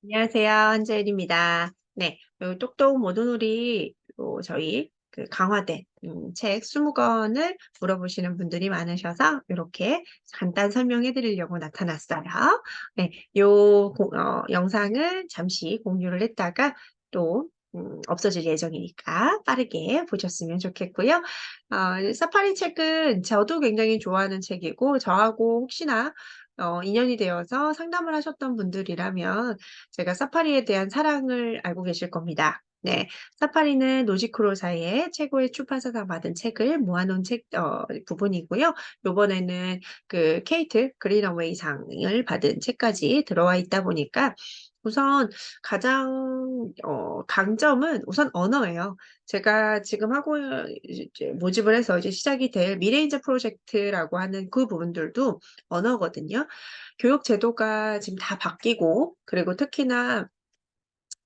안녕하세요. 한재일입니다. 네, 요 똑똑 모든 우리 저희 그 강화된 책 20권을 물어보시는 분들이 많으셔서 이렇게 간단 설명해 드리려고 나타났어요. 네, 영상을 잠시 공유를 했다가 또 없어질 예정이니까 빠르게 보셨으면 좋겠고요. 사파리 책은 저도 굉장히 좋아하는 책이고 저하고 혹시나 인연이 되어서 상담을 하셨던 분들이라면 제가 사파리에 대한 사랑을 알고 계실 겁니다. 네, 사파리는 노지크로사의 최고의 출판사상 받은 책을 모아놓은 부분이고요. 요번에는 그 케이트 그린어웨이상을 받은 책까지 들어와 있다 보니까 우선 가장 강점은 우선 언어예요. 제가 지금 하고 이제 모집을 해서 이제 시작이 될 미래인재 프로젝트라고 하는 그 부분들도 언어거든요. 교육 제도가 지금 다 바뀌고, 그리고 특히나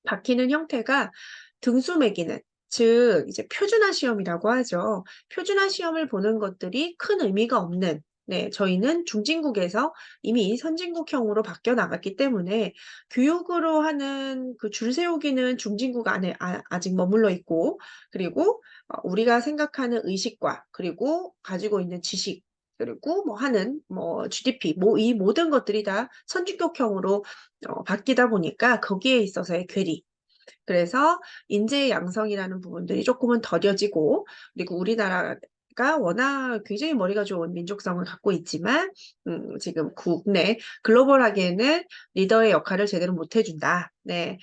바뀌는 형태가 등수 매기는, 즉, 이제 표준화 시험이라고 하죠. 표준화 시험을 보는 것들이 큰 의미가 없는, 네, 저희는 중진국에서 이미 선진국형으로 바뀌어 나갔기 때문에 교육으로 하는 그 줄 세우기는 중진국 안에 아직 머물러 있고, 그리고 우리가 생각하는 의식과 그리고 가지고 있는 지식 그리고 뭐 하는 뭐 GDP 뭐 이 모든 것들이 다 선진국형으로 바뀌다 보니까 거기에 있어서의 괴리. 그래서 인재 양성이라는 부분들이 조금은 더뎌지고, 그리고 우리나라가 워낙 굉장히 머리가 좋은 민족성을 갖고 있지만, 지금 국내 글로벌하게는 리더의 역할을 제대로 못 해준다. 네,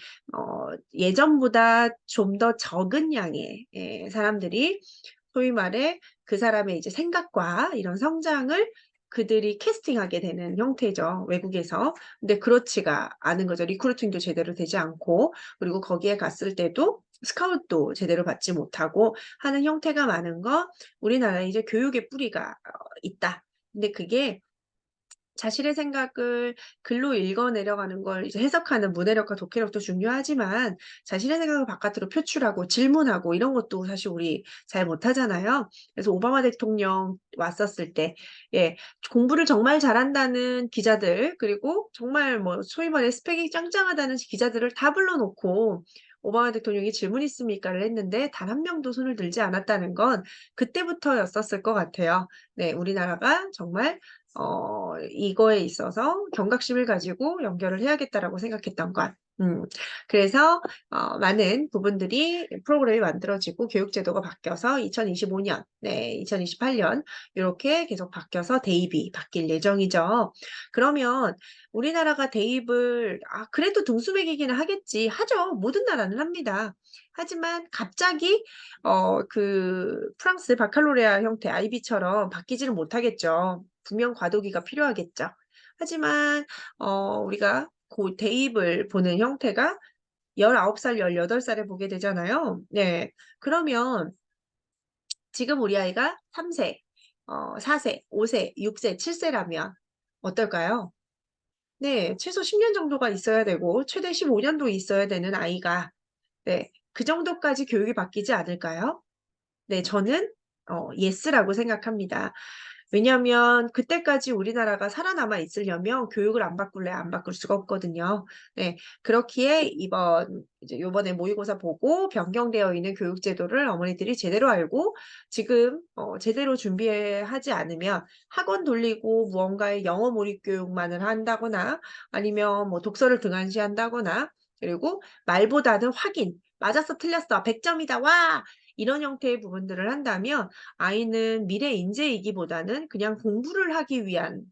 예전보다 좀 더 적은 양의 사람들이 소위 말해 그 사람의 이제 생각과 이런 성장을 그들이 캐스팅하게 되는 형태죠, 외국에서. 근데 그렇지가 않은 거죠. 리크루팅도 제대로 되지 않고, 그리고 거기에 갔을 때도 스카웃도 제대로 받지 못하고 하는 형태가 많은 거, 우리나라에 이제 교육의 뿌리가 있다. 근데 그게 자신의 생각을 글로 읽어 내려가는 걸 이제 해석하는 문해력과 독해력도 중요하지만 자신의 생각을 바깥으로 표출하고 질문하고 이런 것도 사실 우리 잘 못하잖아요. 그래서 오바마 대통령 왔었을 때, 예, 공부를 정말 잘한다는 기자들, 그리고 정말 뭐 소위 말해 스펙이 짱짱하다는 기자들을 다 불러놓고 오바마 대통령이 질문 있습니까를 했는데 단 한 명도 손을 들지 않았다는 건 그때부터였었을 것 같아요. 네, 우리나라가 정말 이거에 있어서 경각심을 가지고 연결을 해야겠다라고 생각했던 것. 그래서 많은 부분들이 프로그램이 만들어지고 교육제도가 바뀌어서 2025년, 네, 2028년 이렇게 계속 바뀌어서 대입이 바뀔 예정이죠. 그러면 우리나라가 대입을 그래도 등수 매기기는 하겠지 하죠. 모든 나라는 합니다. 하지만 갑자기 그 프랑스 바칼로레아 형태 IB처럼 바뀌지는 못하겠죠. 분명 과도기가 필요하겠죠. 하지만 우리가 대입을 보는 형태가 19살, 18살에 보게 되잖아요. 네. 그러면 지금 우리 아이가 3세, 4세, 5세, 6세, 7세라면 어떨까요? 네, 최소 10년 정도가 있어야 되고 최대 15년도 있어야 되는 아이가, 네, 그 정도까지 교육이 바뀌지 않을까요? 네, 저는 예스라고 생각합니다. 왜냐하면 그때까지 우리나라가 살아남아 있으려면 교육을 안 바꿀래 안 바꿀 수가 없거든요. 네, 그렇기에 이제 요번에 모의고사 보고 변경되어 있는 교육제도를 어머니들이 제대로 알고 지금 제대로 준비하지 않으면 학원 돌리고 무언가의 영어 몰입 교육만을 한다거나 아니면 뭐 독서를 등한시한다거나 그리고 말보다는 확인, 맞았어, 틀렸어, 100점이다, 와! 이런 형태의 부분들을 한다면 아이는 미래 인재이기보다는 그냥 공부를 하기 위한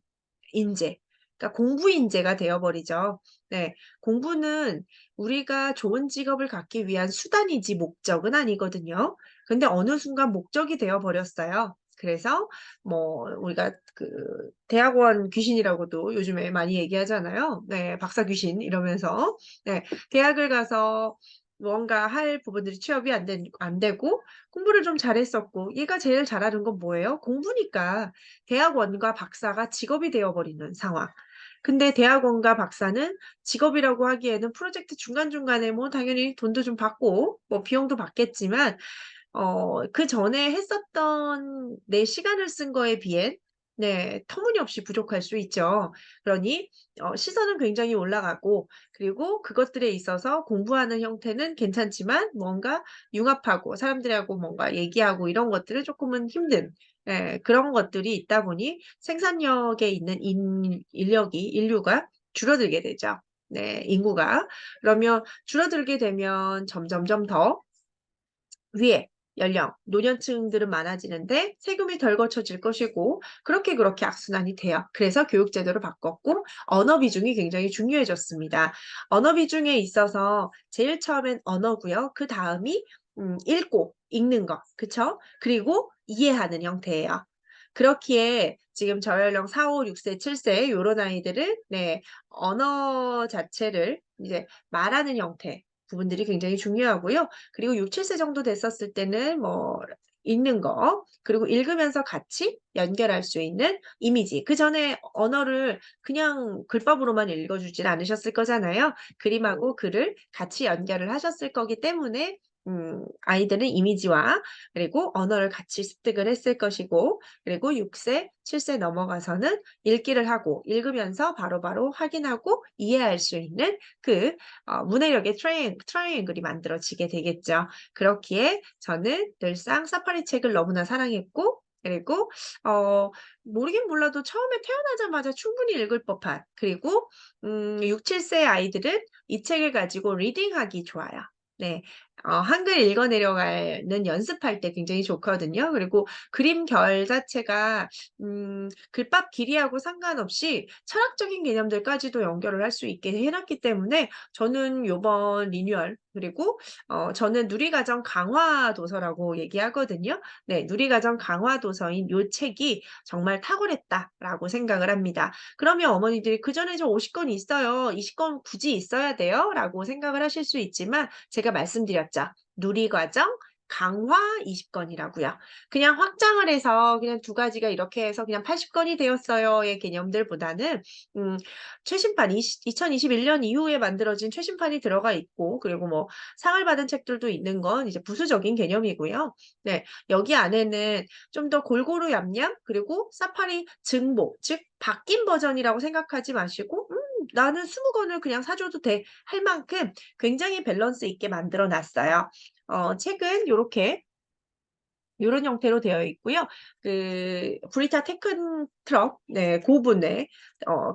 인재, 그러니까 공부 인재가 되어버리죠. 네, 공부는 우리가 좋은 직업을 갖기 위한 수단이지 목적은 아니거든요. 근데 어느 순간 목적이 되어버렸어요. 그래서 뭐 우리가 그 대학원 귀신이라고도 요즘에 많이 얘기하잖아요. 네, 박사 귀신 이러면서 네, 대학을 가서 뭔가 할 부분들이 취업이 안 되고 공부를 좀 잘했었고 얘가 제일 잘하는 건 뭐예요? 공부니까 대학원과 박사가 직업이 되어버리는 상황. 근데 대학원과 박사는 직업이라고 하기에는 프로젝트 중간중간에 뭐 당연히 돈도 좀 받고 뭐 비용도 받겠지만 그 전에 했었던 내 시간을 쓴 거에 비해 네, 터무니없이 부족할 수 있죠. 그러니 시선은 굉장히 올라가고 그리고 그것들에 있어서 공부하는 형태는 괜찮지만 뭔가 융합하고 사람들하고 뭔가 얘기하고 이런 것들은 쪼끔은 힘든 그런 것들이 있다 보니 생산력에 있는 인류가 줄어들게 되죠. 네, 인구가. 그러면 줄어들게 되면 점점점 더 위에 연령, 노년층들은 많아지는데 세금이 덜 거쳐질 것이고 그렇게 악순환이 돼요. 그래서 교육 제도를 바꿨고 언어 비중이 굉장히 중요해졌습니다. 언어 비중에 있어서 제일 처음엔 언어고요. 그다음이 읽고 읽는 거. 그쵸? 그리고 이해하는 형태예요. 그렇기에 지금 저연령 4, 5, 6 세, 7세 요런 아이들은 네 언어 자체를 이제 말하는 형태 부분들이 굉장히 중요하고요. 그리고 6-7세 정도 됐었을 때는 뭐 읽는 거 그리고 읽으면서 같이 연결할 수 있는 이미지. 그전에 언어를 그냥 글밥으로만 읽어 주진 않으셨을 거잖아요. 그림하고 글을 같이 연결을 하셨을 거기 때문에 아이들은 이미지와 그리고 언어를 같이 습득을 했을 것이고 그리고 6 세, 7세 넘어가서는 읽기를 하고 읽으면서 바로바로 확인하고 이해할 수 있는 그 문해력의 트라이앵글이 만들어지게 되겠죠. 그렇기에 저는 늘상 사파리 책을 너무나 사랑했고 그리고 어 모르긴 몰라도 처음에 태어나자마자 충분히 읽을 법한 그리고 6-7세 아이들은 이 책을 가지고 리딩하기 좋아요. 네. 한글 읽어 내려가는 연습할 때 굉장히 좋거든요. 그리고 그림 결 자체가 글밥 길이하고 상관없이 철학적인 개념들까지도 연결을 할 수 있게 해 놨기 때문에 저는 요번 리뉴얼 그리고 저는 누리과정 강화 도서라고 얘기하거든요. 네. 누리과정 강화 도서인 요 책이 정말 탁월했다라고 생각을 합니다. 그러면 어머니들이 "그전에 저 50 권이 있어요. 20권 굳이 있어야 돼요?" 라고 생각을 하실 수 있지만 제가 말씀드렸죠. 누리과정 강화 20 권이라고요. 그냥 확장을 해서 그냥 두 가지가 이렇게 해서 그냥 80 권이 되었어요의 개념들보다는 음 최신판 2021년 이후에 만들어진 최신판이 들어가 있고 그리고 뭐 상을 받은 책들도 있는 건 이제 부수적인 개념이고요. 네. 여기 안에는 좀 더 골고루 얌얌 그리고 사파리 증보 즉 바뀐 버전이라고 생각하지 마시고 '나는 20 권을 그냥 사 줘도 돼.' 할 만큼 굉장히 밸런스 있게 만들어 놨어요. 책은 요렇게 요런 형태로 되어 있고요. 그 브리타 테큰 트럭 네 고분의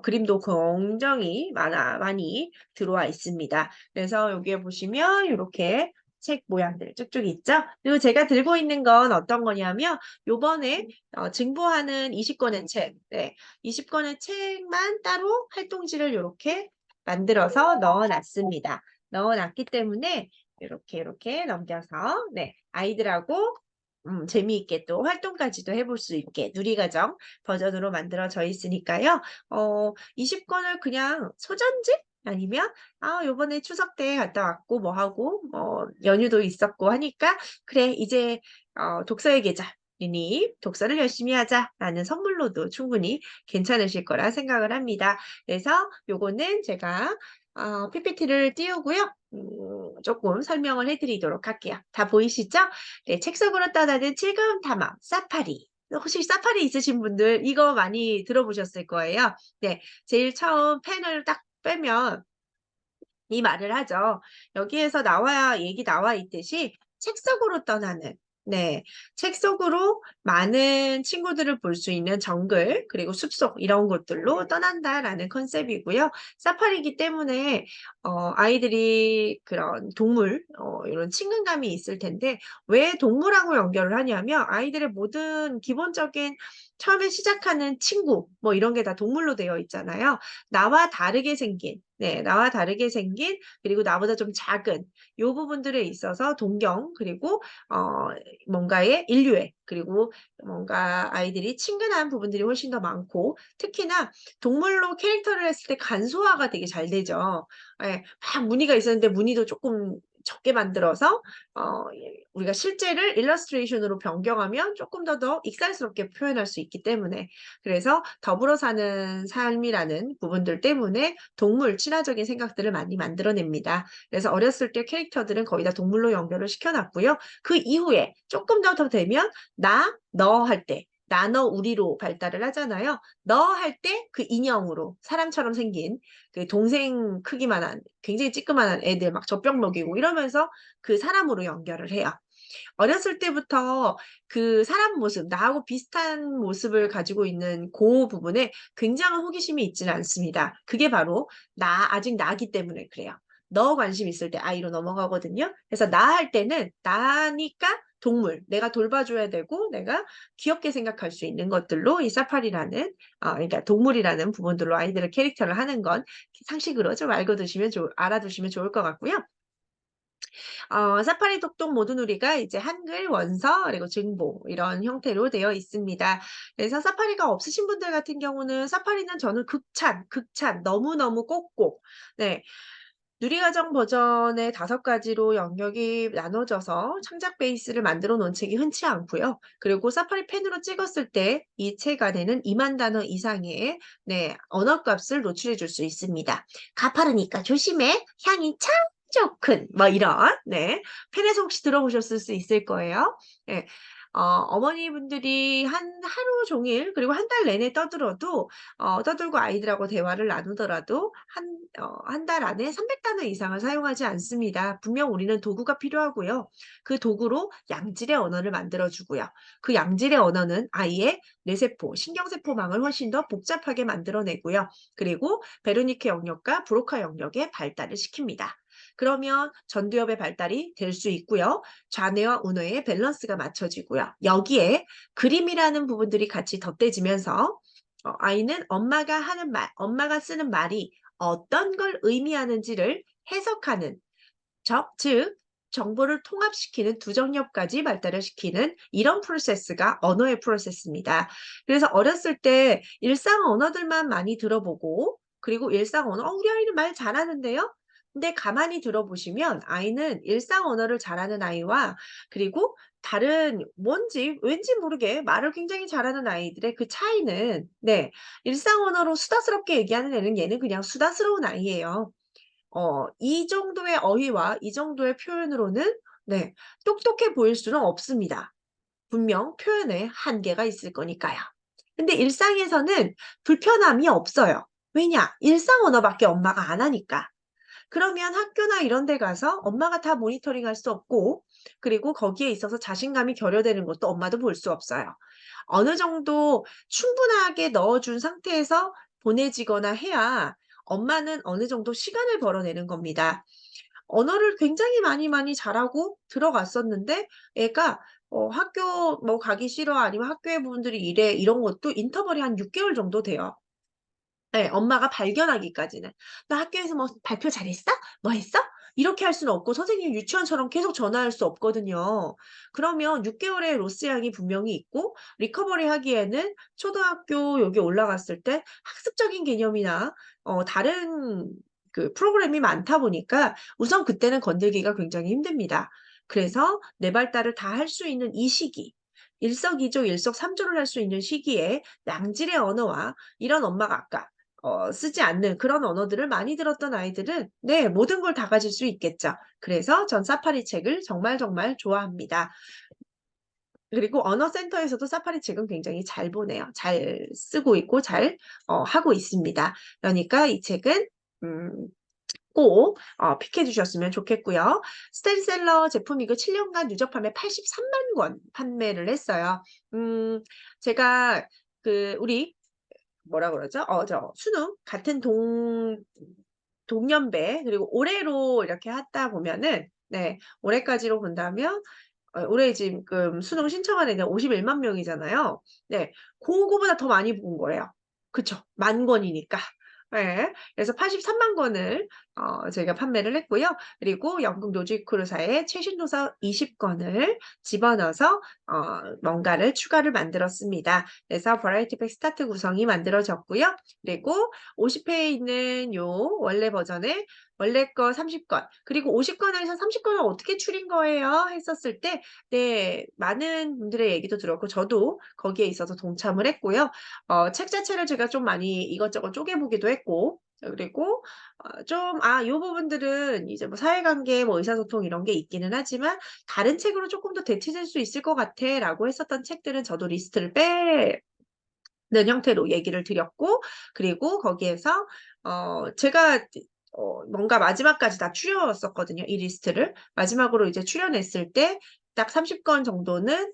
그림도 굉장히 많이 들어와 있습니다. 그래서 여기에 보시면 요렇게 책 모양들 쭉쭉 있죠. 그리고 제가 들고 있는 건 어떤 거냐면 요번에 증보하는 20 권의 책 20 권의 책만 따로 활동지를 요렇게 만들어서 넣어 놨습니다. 넣어 놨기 때문에 요렇게 넘겨서 아이들하고 재미있게 또 활동까지도 해볼 수 있게 누리과정 버전으로 만들어져 있으니까요. 20 권을 그냥 소전집 아니면 요번에 추석 때 갔다 왔고 뭐 하고 연휴도 있었고 하니까 '그래 이제 독서의 계절이니 독서를 열심히 하자.'라는 선물로도 충분히 괜찮으실 거라 생각을 합니다. 그래서 요거는 제가 PPT를 띄우고요. 쪼끔 설명을 해 드리도록 할게요. 다 보이시죠? 네. 책 속으로 떠나는 즐거운 탐험 사파리. 혹시 사파리 있으신 분들 이거 많이 들어보셨을 거예요. 네. 제일 처음 펜을 딱 빼면 이 말을 하죠. 여기에서 얘기 나와 있듯이 책 속으로 떠나는 책 속으로 많은 친구들을 볼 수 있는 정글 그리고 숲속 이런 곳들로 떠난다라는 컨셉이고요. 사파리이기 때문에 아이들이 그런 동물 이런 친근감이 있을 텐데 왜 동물하고 연결을 하냐면 아이들의 모든 기본적인 처음에 시작하는 친구 뭐 이런 게 다 동물로 되어 있잖아요. 나와 다르게 생긴 나와 다르게 생긴 그리고 나보다 좀 작은 요 부분들에 있어서 동경 그리고 뭔가의 인류애 그리고 뭔가 아이들이 친근한 부분들이 훨씬 더 많고 특히나 동물로 캐릭터를 했을 때 간소화가 되게 잘 되죠. 예. 막 무늬가 있었는데 무늬도 쪼끔 적게 만들어서 우리가 실제를 일러스트레이션으로 변경하면 쪼끔 더 익살스럽게 표현할 수 있기 때문에 그래서 더불어 사는 삶이라는 부분들 때문에 동물 친화적인 생각들을 많이 만들어 냅니다. 그래서 어렸을 때 캐릭터들은 거의 다 동물로 연결을 시켜 놨고요. 그 이후에 쪼끔 더 되면 나, 너 할 때 나너 우리로 발달을 하잖아요. 너 할 때 그 인형으로 사람처럼 생긴 그 동생 크기만한 굉장히 찌끄만한 애들 막 젖병 먹이고 이러면서 그 사람으로 연결을 해요. 어렸을 때부터 그 사람 모습, 나하고 비슷한 모습을 가지고 있는 그 부분에 굉장한 호기심이 있지는 않습니다. 그게 바로 아직 나기 때문에 그래요. 너 관심 있을 때 아이로 넘어가거든요. 그래서 나 할 때는 나니까 동물, 내가 돌봐줘야 되고 내가 귀엽게 생각할 수 있는 것들로 이 사파리라는 그러니까 동물이라는 부분들로 아이들의 캐릭터를 하는 건 상식으로 좀 알아두시면 좋을 것 같고요. 사파리 독독 모두놀이가 이제 한글, 원서, 그리고 증보 이런 형태로 되어 있습니다. 그래서 사파리가 없으신 분들 같은 경우는 사파리는 저는 극찬, 너무너무 꼭꼭. 네. 누리과정 버전의 5가지로 영역이 나눠져서 창작 베이스를 만들어 놓은 책이 흔치 않고요. 그리고 사파리 펜으로 찍었을 때 이 책 안에는 2만 단어 이상의 언어값을 노출해 줄 수 있습니다. 가파르니까 조심해. 향이 참 좋군. 뭐 이런 펜에서 혹시 들어보셨을 수 있을 거예요. 네. 어머니분들이 하루 종일 그리고 한 달 내내 떠들고 아이들하고 대화를 나누더라도 한 달 안에 300단어 이상을 사용하지 않습니다. 분명 우리는 도구가 필요하고요. 그 도구로 양질의 언어를 만들어 주고요. 그 양질의 언어는 아이의 뇌세포, 신경세포망을 훨씬 더 복잡하게 만들어내고요. 그리고 베르니케 영역과 브로카 영역의 발달을 시킵니다. 그러면 전두엽의 발달이 될 수 있고요. 좌뇌와 우뇌의 밸런스가 맞춰지고요. 여기에 그림이라는 부분들이 같이 덧대지면서 아이는 엄마가 쓰는 말이 어떤 걸 의미하는지를 해석하는 즉 정보를 통합시키는 두정엽까지 발달을 시키는 이런 프로세스가 언어의 프로세스입니다. 그래서 어렸을 때 일상 언어들만 많이 들어보고 그리고 일상 언어, 우리 아이는 말 잘하는데요? 근데 가만히 들어보시면 아이는 일상 언어를 잘하는 아이와 그리고 다른 왠지 모르게 말을 굉장히 잘하는 아이들의 그 차이는 일상 언어로 수다스럽게 얘기하는 애는 얘는 그냥 수다스러운 아이예요. 이 정도의 어휘와 이 정도의 표현으로는 똑똑해 보일 수는 없습니다. 분명 표현에 한계가 있을 거니까요. 근데 일상에서는 불편함이 없어요. 왜냐? 일상 언어밖에 엄마가 안 하니까. 그러면 학교나 이런 데 가서 엄마가 다 모니터링할 수 없고 그리고 거기에 있어서 자신감이 결여되는 것도 엄마도 볼 수 없어요. 어느 정도 충분하게 넣어 준 상태에서 보내지거나 해야 엄마는 어느 정도 시간을 벌어내는 겁니다. 언어를 굉장히 많이 잘하고 들어갔었는데 애가 학교 뭐 가기 싫어 아니면 학교의 부분들이 이래 이런 것도 인터벌이 한 6개월 정도 돼요. 엄마가 발견하기까지는. "너 학교에서 뭐 발표 잘했어? 뭐 했어?" 이렇게 할 수는 없고 선생님이 유치원처럼 계속 전화할 수 없거든요. 그러면 6개월의 로스 양이 분명히 있고 리커버리 하기에는 초등학교 여기 올라갔을 때 학습적인 개념이나 다른 그 프로그램이 많다 보니까 우선 그때는 건들기가 굉장히 힘듭니다. 그래서 내 발달을 다 할 수 있는 이 시기, 일석이조 일석삼조를 할 수 있는 시기에 양질의 언어와 이런 엄마가 아까 쓰지 않는 그런 언어들을 많이 들었던 아이들은 모든 걸 다 가질 수 있겠죠. 그래서 전 사파리 책을 정말 좋아합니다. 그리고 언어센터에서도 사파리 책은 굉장히 잘 보내요. 잘 쓰고 있고 잘 하고 있습니다. 그러니까 이 책은 음 꼭 픽해 주셨으면 좋겠고요. 스테디셀러 제품이고 7년간 누적 판매 83만 권 판매를 했어요. 제가 우리 뭐라 그러죠? 수능 같은 동년배 그리고 올해로 이렇게 하다 보면은 올해까지로 본다면 올해 지금 수능 신청한 애가 51만 명이잖아요. 고거보다 더 많이 본 거예요. 그쵸. 10,000권이니까. 예. 그래서 83만 권을 저희가 판매를 했고요. 그리고 영국 노지 크루사의 최신 도서 20권을 집어넣어서 뭔가를 추가를 만들었습니다. 그래서 버라이어티 팩 스타트 구성이 만들어졌고요. 그리고 50회에 있는 요 원래 버전의 원래 거 30권 그리고 50권에서 30권을 어떻게 줄인 거예요? 했었을 때 많은 분들의 얘기도 들었고 저도 거기에 있어서 동참을 했고요. 책 자체를 제가 좀 많이 이것저것 쪼개 보기도 했고 그리고 요 부분들은 이제 뭐 사회관계 뭐 의사소통 이런 게 있기는 하지만 "다른 책으로 쪼끔 더 대체될 수 있을 것 같아."라고 했었던 책들은 저도 리스트를 빼는 형태로 얘기를 드렸고, 그리고 거기에서 제가 뭔가 마지막까지 다 추렸었거든요, 이 리스트를. 마지막으로 이제 추려냈을 때 딱 30권 정도는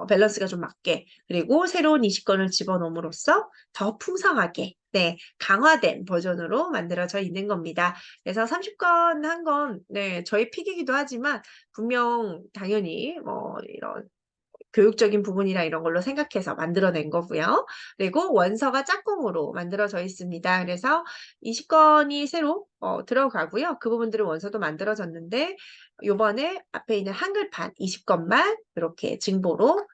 밸런스가 좀 맞게, 그리고 새로운 20 권을 집어넣음으로써 더 풍성하게, 네, 강화된 버전으로 만들어져 있는 겁니다. 그래서 30권 한 건, 네, 저의 픽이기도 하지만 분명 당연히 뭐 이런 교육적인 부분이나 이런 걸로 생각해서 만들어낸 거고요. 그리고 원서가 짝꿍으로 만들어져 있습니다. 그래서 20 권이 새로 들어가고요. 그 부분들은 원서도 만들어졌는데 요번에 앞에 있는 한글판 20 권만 이렇게 증보로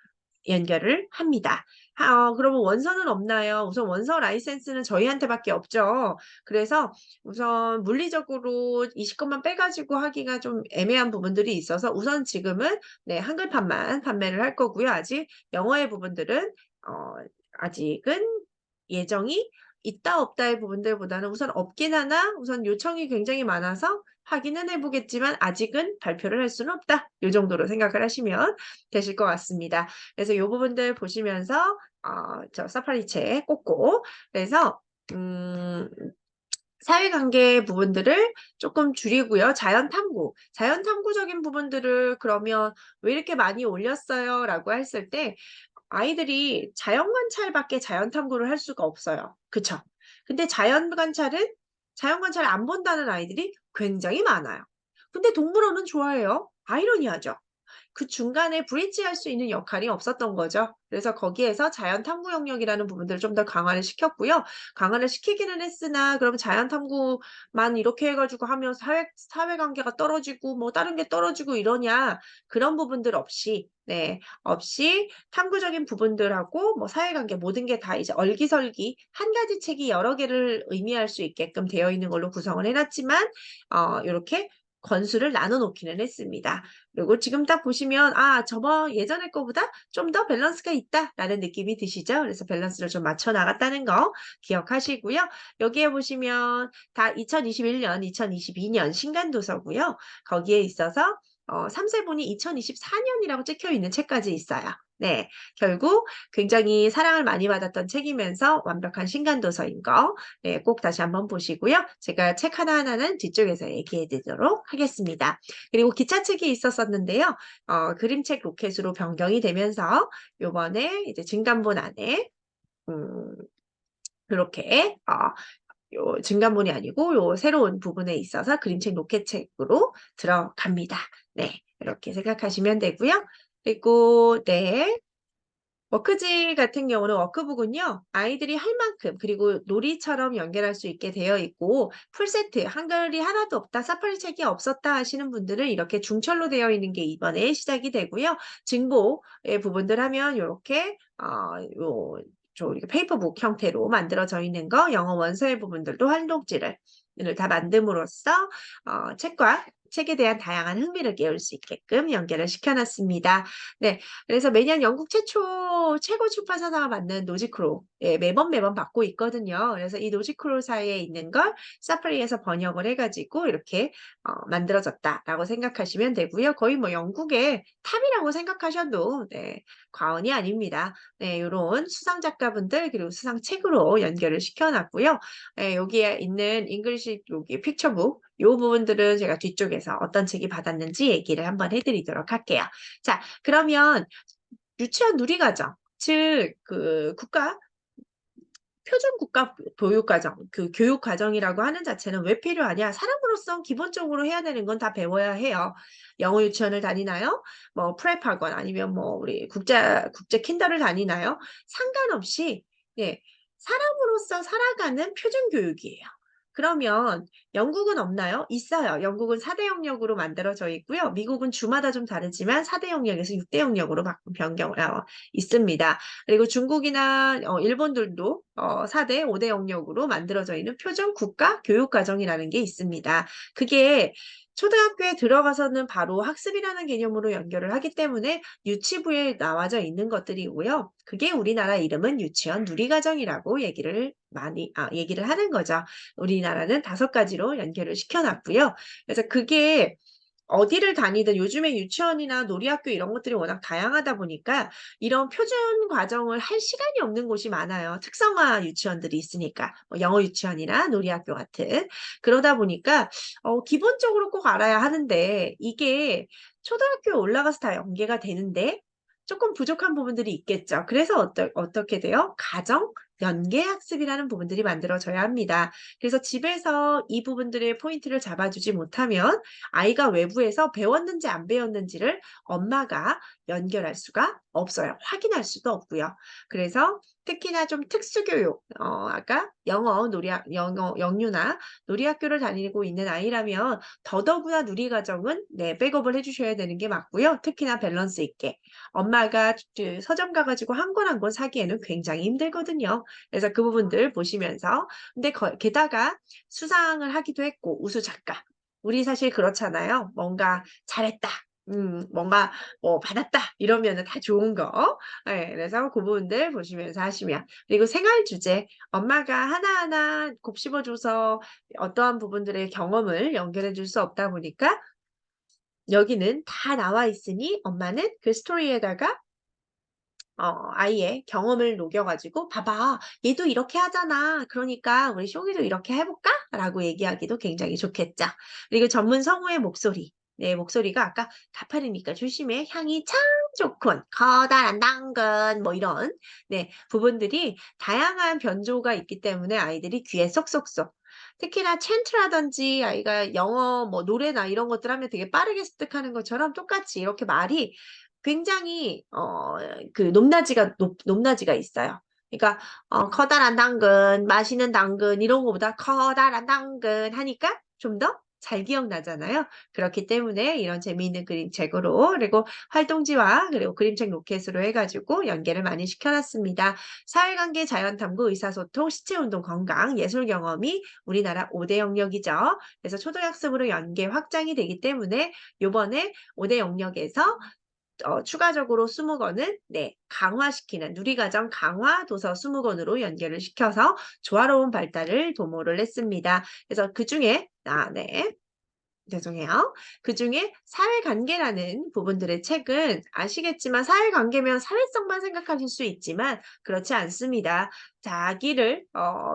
연결을 합니다. 그러면 원서는 없나요? 우선 원서 라이센스는 저희한테밖에 없죠. 그래서 우선 물리적으로 20 권만 빼 가지고 하기가 좀 애매한 부분들이 있어서 우선 지금은, 네, 한글판만 판매를 할 거고요. 아직 영어의 부분들은 어 아직은 예정이 있다 없다의 부분들보다는 우선 없긴 하나 우선 요청이 굉장히 많아서 확인은 해 보겠지만 아직은 발표를 할 수는 없다. 요 정도로 생각을 하시면 되실 것 같습니다. 그래서 요 부분들 보시면서 저 사파리책 꽂고, 그래서 음 사회관계 부분들을 쪼끔 줄이고요. 자연 탐구적인 부분들을 그러면 "왜 이렇게 많이 올렸어요?"라고 했을 때 아이들이 자연 관찰밖에 자연 탐구를 할 수가 없어요. 그쵸? 근데 자연 관찰을 안 본다는 아이들이 굉장히 많아요. 근데 동물원은 좋아해요. 아이러니하죠. 그 중간에 브릿지할 수 있는 역할이 없었던 거죠. 그래서 거기에서 자연 탐구 영역이라는 부분들을 좀 더 강화를 시켰고요. 강화를 시키기는 했으나 그럼 자연 탐구만 이렇게 해 가지고 하면 사회관계가 떨어지고 뭐 다른 게 떨어지고 이러냐, 그런 부분들 없이, 네, 없이 탐구적인 부분들하고 뭐 사회관계 모든 게 다 이제 얼기설기 한 가지 책이 여러 개를 의미할 수 있게끔 되어 있는 걸로 구성을 해 놨지만 요렇게 권수를 나눠 놓기는 했습니다. 그리고 지금 딱 보시면 '아 저번 예전에 거보다 좀 더 밸런스가 있다.'라는 느낌이 드시죠? 그래서 밸런스를 좀 맞춰 나갔다는 거 기억하시고요. 여기에 보시면 다 2021 년, 2022년 신간 도서고요. 거기에 있어서 3 세분이 2024 년이라고 찍혀 있는 책까지 있어요. 네. 결국 굉장히 사랑을 많이 받았던 책이면서 완벽한 신간 도서인 거, 네, 꼭 다시 한번 보시고요. 제가 책 하나하나는 뒤쪽에서 얘기해 드리도록 하겠습니다. 그리고 기차책이 있었었는데요. 그림책 로켓으로 변경이 되면서 요번에 이제 진간본 안에 음 그렇게 요 진간본이 아니고 요 새로운 부분에 있어서 그림책 로켓책으로 들어갑니다. 네. 이렇게 생각하시면 되고요. 그리고, 네, 워크지 같은 경우는 워크북은요, 아이들이 할 만큼 그리고 놀이처럼 연결할 수 있게 되어 있고 풀세트 한글이 하나도 없다, 사파리 책이 없었다 하시는 분들은 이렇게 중철로 되어 있는 게 이번에 시작이 되고요. 증보의 부분들 하면 요렇게 요 이렇게 페이퍼북 형태로 만들어져 있는 거, 영어 원서의 부분들도 활동지를 다 만듦으로써 책에 대한 다양한 흥미를 깨울 수 있게끔 연결을 시켜 놨습니다. 네. 그래서 매년 영국 최고 출판사상을 받는 노지크로, 예, 매번 받고 있거든요. 그래서 이 노지크로사에 있는 걸 사파리에서 번역을 해 가지고 이렇게 만들어졌다라고 생각하시면 되고요. 거의 뭐 영국의 탑이라고 생각하셔도, 네, 과언이 아닙니다. 네, 요런 수상 작가분들 그리고 수상 책으로 연결을 시켜 놨고요. 예, 여기에 있는 잉글리시 여기 픽처북 요 부분들은 제가 뒤쪽에서 어떤 책이 받았는지 얘기를 한번 해 드리도록 할게요. 자, 그러면 유치원 누리과정, 즉 표준 국가 교육 과정, 그 교육 과정이라고 하는 자체는 왜 필요하냐? 사람으로서 기본적으로 해야 되는 건 다 배워야 해요. 영어 유치원을 다니나요? 뭐 프랩하거나 아니면 뭐 우리 국제 킨더를 다니나요? 상관없이, 예, 사람으로서 살아가는 표준 교육이에요. 그러면 영국은 없나요? 있어요. 영국은 4대 영역으로 만들어져 있고요. 미국은 주마다 좀 다르지만 4대 영역에서 6대 영역으로 있습니다. 그리고 중국이나 일본들도 4대 5대 영역으로 만들어져 있는 표준 국가 교육과정이라는 게 있습니다. 그게 초등학교에 들어가서는 바로 학습이라는 개념으로 연결을 하기 때문에 유치부에 나와져 있는 것들이고요. 그게 우리나라 이름은 유치원 누리과정이라고 얘기를 하는 거죠. 우리나라는 5가지로 연결을 시켜놨고요. 그래서 그게 어디를 다니든 요즘에 유치원이나 놀이학교 이런 것들이 워낙 다양하다 보니까 이런 표준 과정을 할 시간이 없는 곳이 많아요. 특성화 유치원들이 있으니까. 뭐 영어 유치원이나 놀이학교 같은. 그러다 보니까 기본적으로 꼭 알아야 하는데 이게 초등학교에 올라가서 다 연계가 되는데 조금 부족한 부분들이 있겠죠. 그래서 어떻게 돼요? 가정 연계 학습이라는 부분들이 만들어져야 합니다. 그래서 집에서 이 부분들의 포인트를 잡아주지 못하면 아이가 외부에서 배웠는지 안 배웠는지를 엄마가 연결할 수가 없어요. 확인할 수도 없고요. 그래서 특히나 좀 특수교육, 아까 영어, 영유나 놀이학교를 다니고 있는 아이라면 더더구나 누리과정은 네, 백업을 해주셔야 되는 게 맞고요. 특히나 밸런스 있게. 엄마가 그 서점 가가지고 한 권 한 권 사기에는 굉장히 힘들거든요. 그래서 그 부분들 보시면서 근데 게다가 수상을 하기도 했고 우수 작가 우리 사실 그렇잖아요. 뭔가 잘했다. 뭔가 받았다 이러면은 다 좋은 거. 네, 그래서 그 부분들 보시면서 하시면 그리고 생활 주제 엄마가 하나하나 곱씹어줘서 어떠한 부분들의 경험을 연결해 줄 수 없다 보니까 여기는 다 나와 있으니 엄마는 그 스토리에다가 아이의 경험을 녹여가지고 봐봐 얘도 이렇게 하잖아 그러니까 우리 쇼기도 이렇게 해볼까? 라고 얘기하기도 굉장히 좋겠죠. 그리고 전문 성우의 목소리 네 목소리가 아까 가파르니까 조심해 향이 참 좋군 커다란 당근 뭐 이런 네 부분들이 다양한 변조가 있기 때문에 아이들이 귀에 쏙쏙쏙 특히나 챈트라든지 아이가 영어 뭐 노래나 이런 것들 하면 되게 빠르게 습득하는 것처럼 똑같이 이렇게 말이 굉장히 그 높낮이가 있어요. 그러니까 커다란 당근, 맛있는 당근 이런 거보다 커다란 당근 하니까 좀 더 잘 기억나잖아요. 그렇기 때문에 이런 재미있는 그림책으로 그리고 활동지와 그리고 그림책 로켓으로 해가지고 연계를 많이 시켜놨습니다. 사회관계, 자연탐구, 의사소통, 시체운동, 건강, 예술 경험이 우리나라 5대 영역이죠. 그래서 초등학습으로 연계 확장이 되기 때문에 요번에 5대 영역에서 추가적으로 20권은 네, 강화시키는 누리과정 강화 도서 20권으로 연결을 시켜서 조화로운 발달을 도모를 했습니다. 그래서 그중에 네. 죄송해요. 그중에 사회관계라는 부분들의 책은 아시겠지만 사회관계면 사회성만 생각하실 수 있지만 그렇지 않습니다. 자기를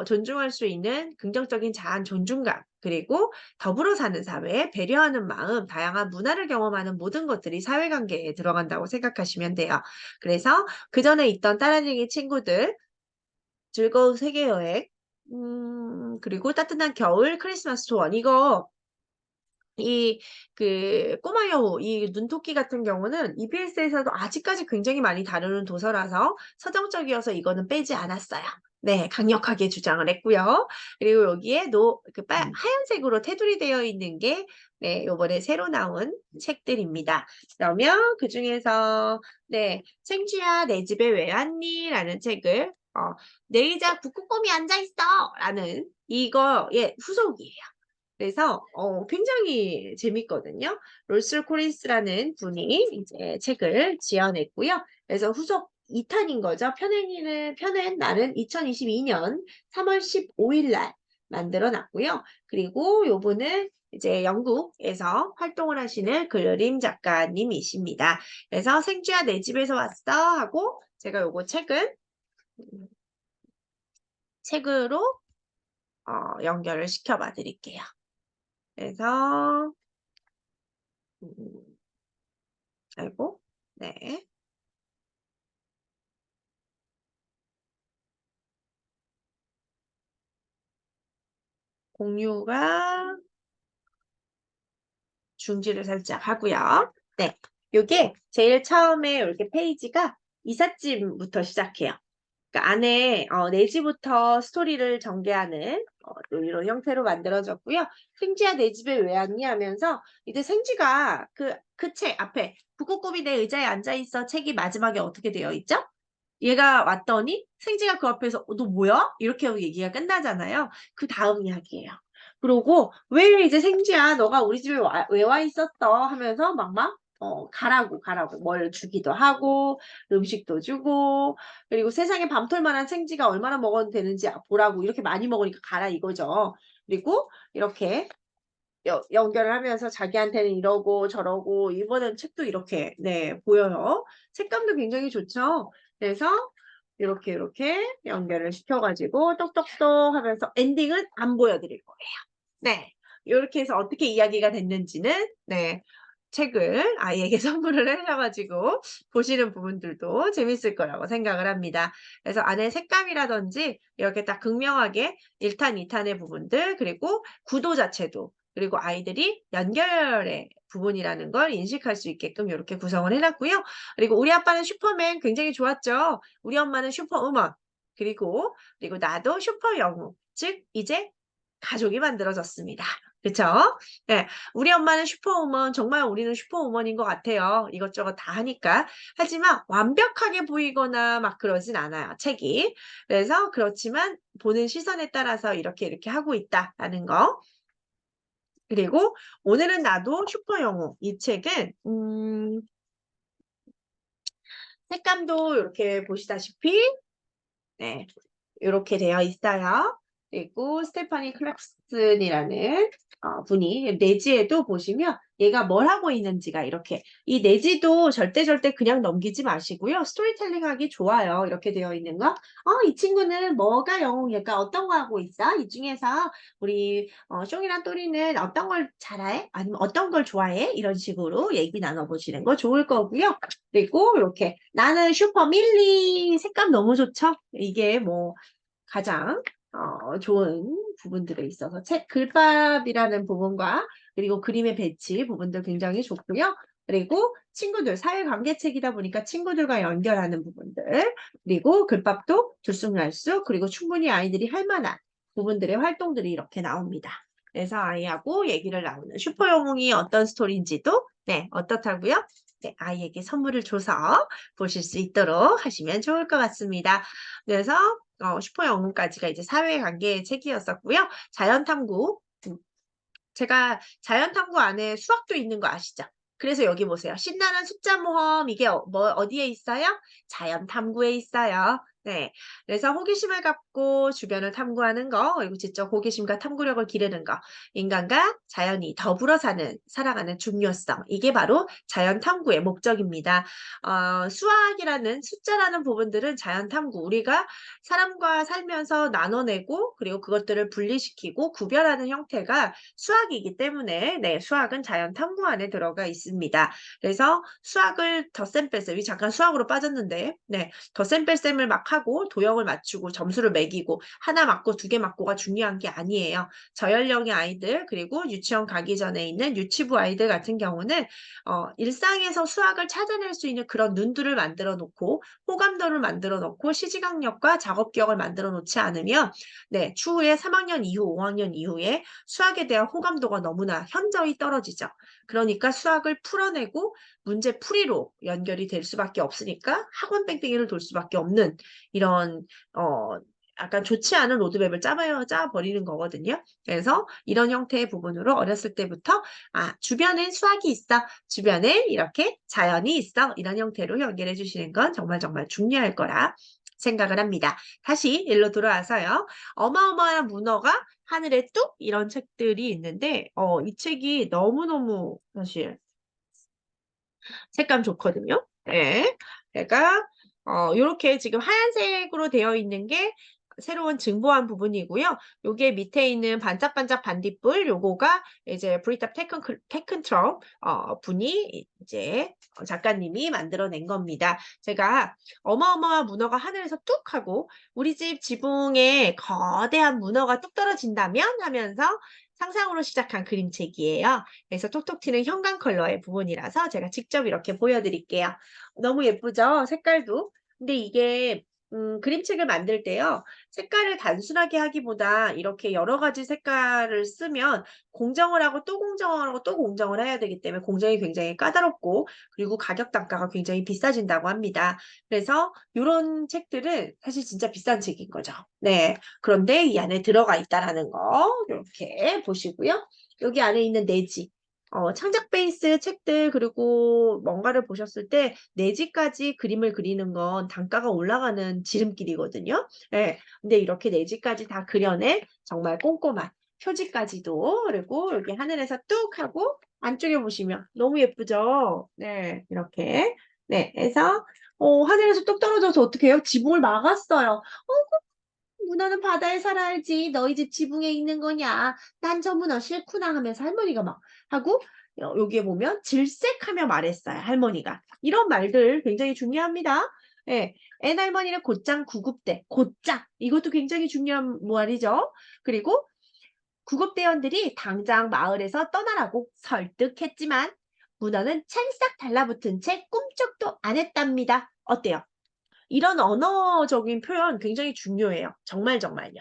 존중할 수 있는 긍정적인 자아 존중감 그리고 더불어 사는 사회, 배려하는 마음, 다양한 문화를 경험하는 모든 것들이 사회관계에 들어간다고 생각하시면 돼요. 그래서 그 전에 있던 따라쟁이 친구들 즐거운 세계여행 그리고 따뜻한 겨울 크리스마스 소원 이거 꼬마 여우, 이 눈토끼 같은 경우는 EBS에서도 아직까지 굉장히 많이 다루는 도서라서 서정적이어서 이거는 빼지 않았어요. 네, 강력하게 주장을 했고요. 그리고 여기에 하얀색으로 테두리 되어 있는 게 네, 요번에 새로 나온 책들입니다. 그러면 그 중에서 네, 생쥐야 내 집에 왜 왔니? 라는 책을 내 의자 북극곰이 앉아있어! 라는 이거의 후속이에요. 그래서 굉장히 재밌거든요. 롤스 코린스라는 분이 이제 책을 지어냈고요. 그래서 후속 2탄인 거죠. 펴낸 날은 2022년 3월 15일 날 만들어 놨고요. 그리고 요분은 이제 영국에서 활동을 하시는 그림 작가님이십니다. 그래서 생쥐야 내 집에서 왔어 하고 제가 요거 책으로 연결을 시켜봐 드릴게요. 그래서 아이고 네 공유가 중지를 살짝 하고요. 네, 요게 제일 처음에 이렇게 페이지가 이삿짐부터 시작해요. 그러니까 안에 내지부터 스토리를 전개하는 이런 형태로 만들어졌고요. 생쥐야 내 집에 왜 왔니 하면서 이제 생쥐가 그 책 앞에 북극곰이 내 의자에 앉아있어 책이 마지막에 어떻게 되어 있죠? 얘가 왔더니 생지가 그 앞에서 너 뭐야? 이렇게 하고 얘기가 끝나잖아요. 그 다음 이야기예요. 그러고 왜 이제 생지야 너가 우리 집에 왜 와 있었어? 하면서 가라고 뭘 주기도 하고 음식도 주고 그리고 세상에 밤톨만한 생지가 얼마나 먹어도 되는지 보라고 이렇게 많이 먹으니까 가라 이거죠. 그리고 이렇게 연결을 하면서 자기한테는 이러고 저러고 이번엔 책도 이렇게 네 보여요. 색감도 굉장히 좋죠. 그래서 요렇게 연결을 시켜 가지고 똑똑똑 하면서 엔딩은 안 보여드릴 거예요. 네. 요렇게 해서 어떻게 이야기가 됐는지는 네 책을 아이에게 선물을 하셔 가지고 보시는 부분들도 재밌을 거라고 생각을 합니다. 그래서 안에 색감이라든지 이렇게 딱 극명하게 1 탄, 2 탄의 부분들 그리고 구도 자체도 그리고 아이들이 연결의 부분이라는 걸 인식할 수 있게끔 요렇게 구성을 해 놨고요. 그리고 우리 아빠는 슈퍼맨 굉장히 좋았죠. 우리 엄마는 슈퍼우먼 그리고 나도 슈퍼영웅 즉 이제 가족이 만들어졌습니다. 그쵸? 예. 우리 엄마는 슈퍼우먼 정말 우리는 슈퍼우먼인 것 같아요. 이것저것 다 하니까. 하지만 완벽하게 보이거나 막 그러진 않아요, 책이. 그래서 그렇지만 보는 시선에 따라서 이렇게 하고 있다라는 거. 그리고 오늘은 나도 슈퍼영웅 이 책은 색감도 요렇게 보시다시피 네. 요렇게 되어 있어요. 그리고 스테파니 클락슨이라는 분이 내지에도 보시면 얘가 뭘 하고 있는지가 이렇게 이 내지도 절대 그냥 넘기지 마시고요. 스토리텔링하기 좋아요. 이렇게 되어 있는 거. 이 친구는 뭐가 영웅일까? 어떤 거 하고 있어? 이 중에서 우리 숑이랑 또리는 어떤 걸 잘해? 아니면 어떤 걸 좋아해? 이런 식으로 얘기 나눠 보시는 거 좋을 거고요. 그리고 이렇게 나는 슈퍼 밀리 색감 너무 좋죠? 이게 뭐 가장 좋은 부분들에 있어서 책 글밥이라는 부분과 그리고 그림의 배치 부분들 굉장히 좋고요. 그리고 친구들 사회관계책이다 보니까 친구들과 연결하는 부분들 그리고 글밥도 들쑥날쑥 그리고 충분히 아이들이 할 만한 부분들의 활동들이 이렇게 나옵니다. 그래서 아이하고 얘기를 나누는 슈퍼영웅이 어떤 스토리인지도 네 어떻다고요? 네, 아이에게 선물을 줘서 보실 수 있도록 하시면 좋을 것 같습니다. 그래서 슈퍼 영웅까지가 이제 사회관계의 책이었었고요. 자연탐구 제가 자연탐구 안에 수학도 있는 거 아시죠? 그래서 여기 보세요. 신나는 숫자 모험 이게 어디에 있어요? 자연탐구에 있어요. 네. 그래서 호기심을 갖고 주변을 탐구하는 거, 그리고 지적 호기심과 탐구력을 기르는 거, 인간과 자연이 더불어 살아가는 중요성. 이게 바로 자연탐구의 목적입니다. 수학이라는 숫자라는 부분들은 자연탐구, 우리가 사람과 살면서 나눠내고, 그리고 그것들을 분리시키고 구별하는 형태가 수학이기 때문에 네, 수학은 자연 탐구 안에 들어가 있습니다. 그래서 수학을 덧셈 뺄셈 이 잠깐 수학으로 빠졌는데 네, 덧셈 뺄셈을 막 하고 도형을 맞추고 점수를 매기고 하나 맞고 두 개 맞고가 중요한 게 아니에요. 저연령의 아이들 그리고 유치원 가기 전에 있는 유치부 아이들 같은 경우는 일상에서 수학을 찾아낼 수 있는 그런 눈들을 만들어 놓고 호감도를 만들어 놓고 시지각력과 작업기억을 만들어 놓지 않으면 네, 추후에 3학년 이후, 5학년 이후에 수학에 대한 호감도가 너무나 현저히 떨어지죠. 그러니까 수학을 풀어내고 문제풀이로 연결이 될 수밖에 없으니까 학원 뺑뺑이를 돌 수밖에 없는 이런 약간 좋지 않은 로드맵을 짜버리는 거거든요. 그래서 이런 형태의 부분으로 어렸을 때부터 주변엔 수학이 있어. 주변에 이렇게 자연이 있어. 이런 형태로 연결해 주시는 건 정말 중요할 거라 생각을 합니다. 다시 일로 돌아와서요. 어마어마한 문어가 하늘에 뚝 이런 책들이 있는데 이 책이 너무너무 사실 색감 좋거든요. 예. 제가 요렇게 지금 하얀색으로 되어 있는 게 새로운 증보한 부분이고요. 요게 밑에 있는 반짝반짝 반딧불 요거가 이제 브리타 테큰트럼 분이 이제 작가님이 만들어낸 겁니다. 제가 어마어마한 문어가 하늘에서 뚝 하고 우리 집 지붕에 거대한 문어가 뚝 떨어진다면 하면서 상상으로 시작한 그림책이에요. 그래서 톡톡 튀는 형광 컬러의 부분이라서 제가 직접 이렇게 보여드릴게요. 너무 예쁘죠? 색깔도. 근데 이게 그림책을 만들 때요. 색깔을 단순하게 하기보다 이렇게 여러 가지 색깔을 쓰면 공정을 하고 또 공정을 하고 또 공정을 해야 되기 때문에 공정이 굉장히 까다롭고 그리고 가격 단가가 굉장히 비싸진다고 합니다. 그래서 요런 책들은 사실 진짜 비싼 책인 거죠. 네. 그런데 이 안에 들어가 있다라는 거 요렇게 보시고요. 여기 안에 있는 내지. 창작 베이스 책들 그리고 뭔가를 보셨을 때 내지까지 그림을 그리는 건 단가가 올라가는 지름길이거든요. 예. 근데 이렇게 내지까지 다 그려낸 정말 꼼꼼한 표지까지도 그리고 여기 하늘에서 뚝 하고 안쪽에 보시면 너무 예쁘죠? 네. 이렇게. 네. 해서 하늘에서 뚝 떨어져서 어떡해요? 지붕을 막았어요. 문어는 바다에 살아야지. 너희 집 지붕에 있는 거냐. 난 저 문어 싫구나 하면서 할머니가 막 하고 여기에 보면 질색하며 말했어요. 할머니가. 이런 말들 굉장히 중요합니다. 예. N할머니는 곧장 구급대. 곧장. 이것도 굉장히 중요한 말이죠. 그리고 구급대원들이 당장 마을에서 떠나라고 설득했지만 문어는 찰싹 달라붙은 채 꿈쩍도 안 했답니다. 어때요? 이런 언어적인 표현 굉장히 중요해요. 정말 정말요.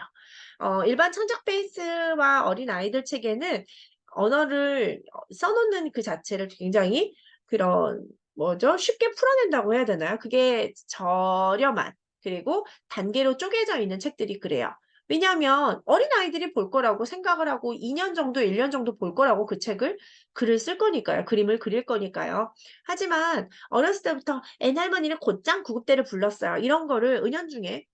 일반 창작 베이스와 어린아이들 책에는 언어를 써 놓는 그 자체를 굉장히 그런 뭐죠? 쉽게 풀어낸다고 해야 되나요? 그게 저렴한 그리고 단계로 쪼개져 있는 책들이 그래요. 왜냐하면 어린아이들이 볼 거라고 생각을 하고 2년 정도 1년 정도 볼 거라고 그 책을 글을 쓸 거니까요. 그림을 그릴 거니까요. 하지만 어렸을 때부터 "N할머니는 곧장 구급대를 불렀어요." 이런 거를 은연중에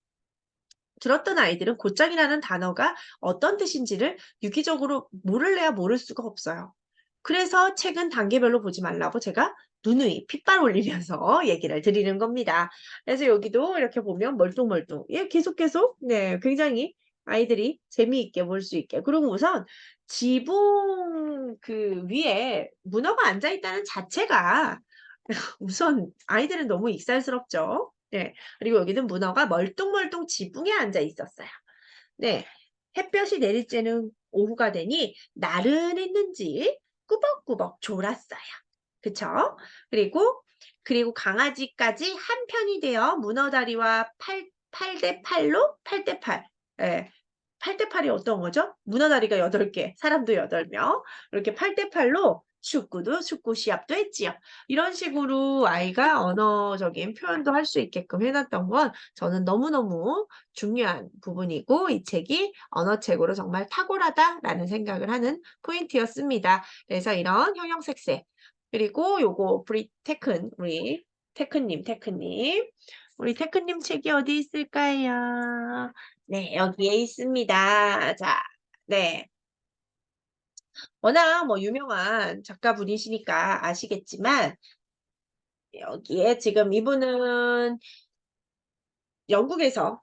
들었던 아이들은 곧장이라는 단어가 어떤 뜻인지를 유기적으로 모를래야 모를 수가 없어요. 그래서 책은 단계별로 보지 말라고 제가 누누이 핏발 올리면서 얘기를 드리는 겁니다. 그래서 여기도 이렇게 보면 멀뚱멀뚱 예 계속 네 굉장히 아이들이 재미있게 볼 수 있게. 그리고 우선 지붕 그 위에 문어가 앉아 있다는 자체가 우선 아이들은 너무 익살스럽죠. 네. 그리고 여기는 문어가 멀뚱멀뚱 지붕에 앉아 있었어요. 네. 햇볕이 내리쬐는 오후가 되니 나른했는지 꾸벅꾸벅 졸았어요. 그쵸? 그리고, 그리고 강아지까지 한 편이 되어 문어 다리와 8대 8로 8대 8. 예. 8대 8이 어떤 거죠? 문어 다리가 8개, 사람도 8명. 이렇게 8대 8로 축구도 축구 시합도 했지요. 이런 식으로 아이가 언어적인 표현도 할 수 있게끔 해 놨던 건 저는 너무너무 중요한 부분이고 이 책이 '언어책으로 정말 탁월하다.'라는 생각을 하는 포인트였습니다. 그래서 이런 형형색색 그리고 요거 우리 테크님. 우리 테크님 책이 어디 있을까요? 네 여기에 있습니다. 자 네. 워낙 뭐 유명한 작가분이시니까 아시겠지만 여기에 지금 이분은 영국에서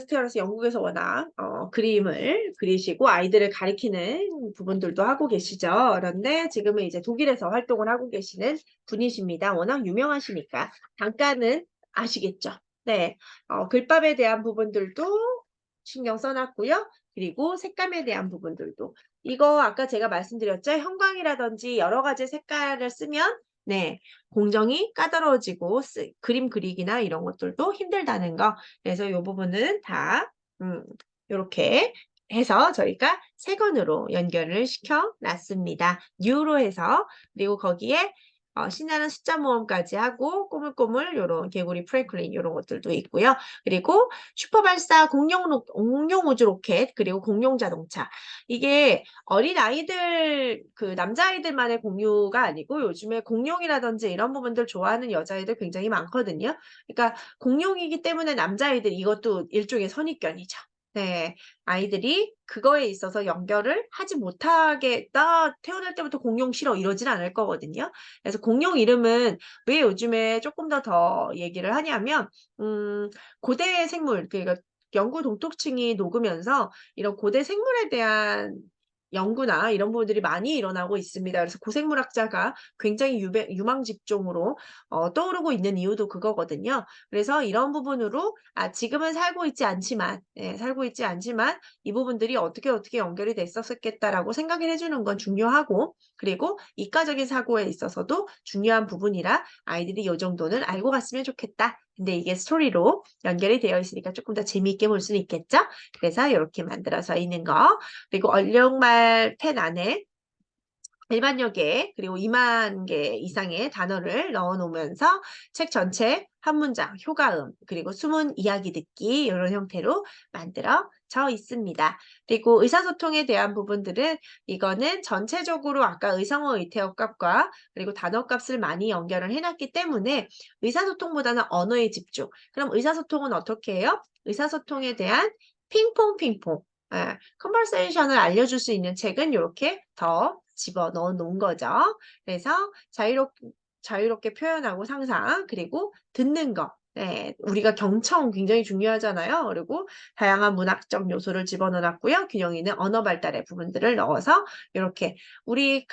태어나서 영국에서 워낙 그림을 그리시고 아이들을 가리키는 부분들도 하고 계시죠. 그런데 지금은 이제 독일에서 활동을 하고 계시는 분이십니다. 워낙 유명하시니까 단가는 아시겠죠. 네. 글밥에 대한 부분들도 신경 써 놨고요. 그리고 색감에 대한 부분들도. 이거 아까 제가 말씀드렸죠. 형광이라든지 여러 가지 색깔을 쓰면 네. 공정이 까다로워지고 그림 그리기나 이런 것들도 힘들다는 거. 그래서 요 부분은 다 요렇게 해서 저희가 세 권으로 연결을 시켜 놨습니다. 뉴로 해서 그리고 거기에 신나는 숫자 모음까지 하고 꼬물꼬물 요런 개구리 프랭클린 요런 것들도 있고요. 그리고 슈퍼발사 공룡 우주 로켓 그리고 공룡 자동차. 이게 어린아이들 그 남자아이들만의 공유가 아니고 요즘에 공룡이라든지 이런 부분들 좋아하는 여자애들 굉장히 많거든요. 그러니까 공룡이기 때문에 남자아이들 이것도 일종의 선입견이죠. 네. 아이들이 그거에 있어서 연결을 하지 못하게 "나 태어날 때부터 공룡 싫어." 이러진 않을 거거든요. 그래서 공룡 이름은 왜 요즘에 쪼끔 더 얘기를 하냐면 음 고대 생물 그러니까 영구 동토층이 녹으면서 이런 고대 생물에 대한 연구나 이런 부분들이 많이 일어나고 있습니다. 그래서 고생물학자가 굉장히 유망 직종으로 떠오르고 있는 이유도 그거거든요. 그래서 이런 부분으로 지금은 살고 있지 않지만 이 부분들이 어떻게 연결이 됐었겠다라고 생각을 해 주는 건 중요하고 그리고 이과적인 사고에 있어서도 중요한 부분이라 아이들이 요 정도는 알고 갔으면 좋겠다 근데 이게 스토리로 연결이 되어 있으니까 조금 더 재미있게 볼 수는 있겠죠? 그래서 이렇게 만들어서 있는 거. 그리고 얼룩말 펜 안에 1만여 개, 그리고 2만 개 이상의 단어를 넣어 놓으면서 책 전체 한 문장, 효과음, 그리고 숨은 이야기 듣기 이런 형태로 만들어져 있습니다. 그리고 의사소통에 대한 부분들은 이거는 전체적으로 아까 의성어 의태어 값과 그리고 단어 값을 많이 연결을 해놨기 때문에 의사소통보다는 언어에 집중. 그럼 의사소통은 어떻게 해요? 의사소통에 대한 핑퐁, 컨버세이션을 알려줄 수 있는 책은 이렇게 더 집어넣어 놓은 거죠. 그래서 자유롭게 표현하고 상상, 그리고 듣는 거. 네, 우리가 경청 굉장히 중요하잖아요. 그리고 다양한 문학적 요소를 집어넣었고요. 균형 있는 언어 발달의 부분들을 넣어서 이렇게 우리는